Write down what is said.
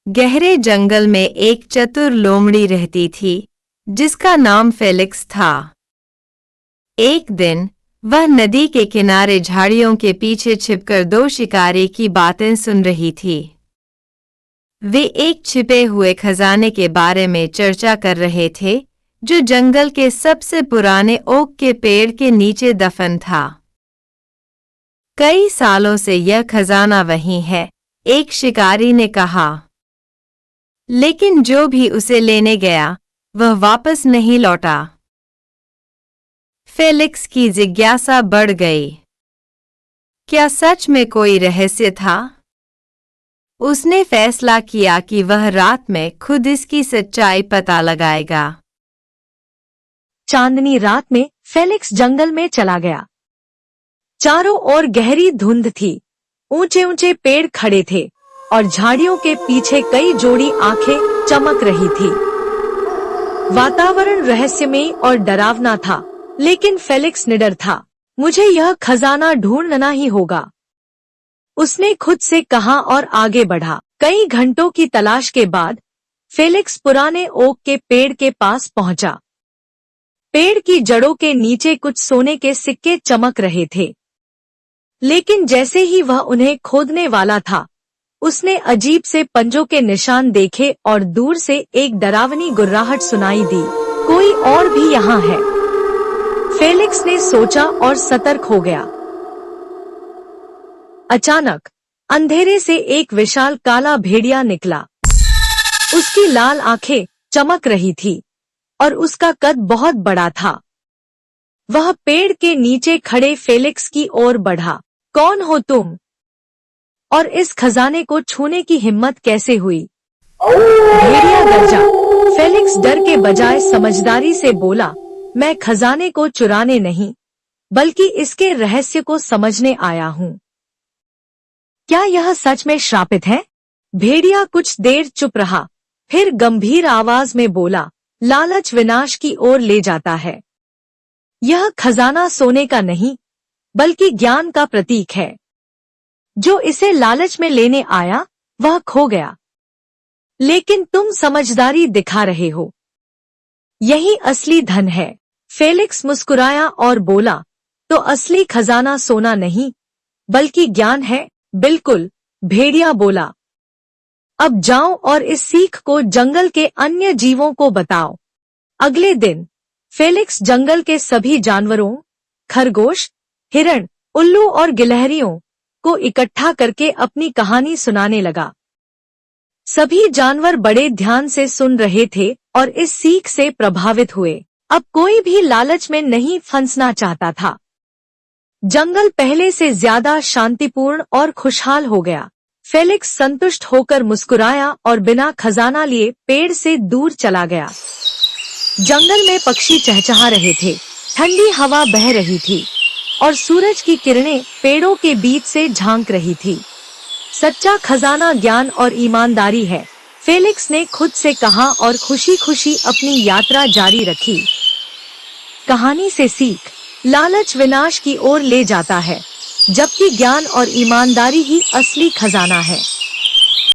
गहरे जंगल में एक चतुर लोमड़ी रहती थी जिसका नाम फेलिक्स था। एक दिन वह नदी के किनारे झाड़ियों के पीछे छिपकर दो शिकारी की बातें सुन रही थी। वे एक छिपे हुए खजाने के बारे में चर्चा कर रहे थे जो जंगल के सबसे पुराने ओक के पेड़ के नीचे दफन था। कई सालों से यह खजाना वहीं है, एक शिकारी ने कहा, लेकिन जो भी उसे लेने गया वह वापस नहीं लौटा। फेलिक्स की जिज्ञासा बढ़ गई। क्या सच में कोई रहस्य था? उसने फैसला किया कि वह रात में खुद इसकी सच्चाई पता लगाएगा। चांदनी रात में फेलिक्स जंगल में चला गया। चारों ओर गहरी धुंध थी, ऊंचे ऊंचे पेड़ खड़े थे और झाड़ियों के पीछे कई जोड़ी आंखें चमक रही थी। वातावरण रहस्यमय और डरावना था, लेकिन फेलिक्स निडर था। मुझे यह खजाना ढूंढना ही होगा, उसने खुद से कहा और आगे बढ़ा। कई घंटों की तलाश के बाद फेलिक्स पुराने ओक के पेड़ के पास पहुंचा। पेड़ की जड़ों के नीचे कुछ सोने के सिक्के चमक रहे थे, लेकिन जैसे ही वह उन्हें खोदने वाला था, उसने अजीब से पंजों के निशान देखे और दूर से एक डरावनी गुर्राहट सुनाई दी। कोई और भी यहाँ है, फेलिक्स ने सोचा और सतर्क हो गया। अचानक अंधेरे से एक विशाल काला भेड़िया निकला। उसकी लाल आंखें चमक रही थी और उसका कद बहुत बड़ा था। वह पेड़ के नीचे खड़े फेलिक्स की ओर बढ़ा। कौन हो तुम? और इस खजाने को छूने की हिम्मत कैसे हुई? भेड़िया गरजा। फेलिक्स डर के बजाय समझदारी से बोला, मैं खजाने को चुराने नहीं, बल्कि इसके रहस्य को समझने आया हूँ। क्या यह सच में श्रापित है? भेड़िया कुछ देर चुप रहा, फिर गंभीर आवाज में बोला, लालच विनाश की ओर ले जाता है। यह खजाना सोने का नहीं, बल्कि ज्ञान का प्रतीक है। जो इसे लालच में लेने आया वह खो गया, लेकिन तुम समझदारी दिखा रहे हो। यही असली धन है। फेलिक्स मुस्कुराया और बोला, तो असली खजाना सोना नहीं, बल्कि ज्ञान है। बिल्कुल, भेड़िया बोला। अब जाओ और इस सीख को जंगल के अन्य जीवों को बताओ। अगले दिन फेलिक्स जंगल के सभी जानवरों, खरगोश, हिरण, उल्लू और गिलहरियों को इकट्ठा करके अपनी कहानी सुनाने लगा। सभी जानवर बड़े ध्यान से सुन रहे थे और इस सीख से प्रभावित हुए। अब कोई भी लालच में नहीं फंसना चाहता था। जंगल पहले से ज्यादा शांतिपूर्ण और खुशहाल हो गया। फेलिक्स संतुष्ट होकर मुस्कुराया और बिना खजाना लिए पेड़ से दूर चला गया। जंगल में पक्षी चहचहा रहे थे, ठंडी हवा बह रही थी और सूरज की किरणें पेड़ों के बीच से झांक रही थी। सच्चा खजाना ज्ञान और ईमानदारी है, फेलिक्स ने खुद से कहा और खुशी खुशी अपनी यात्रा जारी रखी। कहानी से सीख, लालच विनाश की ओर ले जाता है, जबकि ज्ञान और ईमानदारी ही असली खजाना है।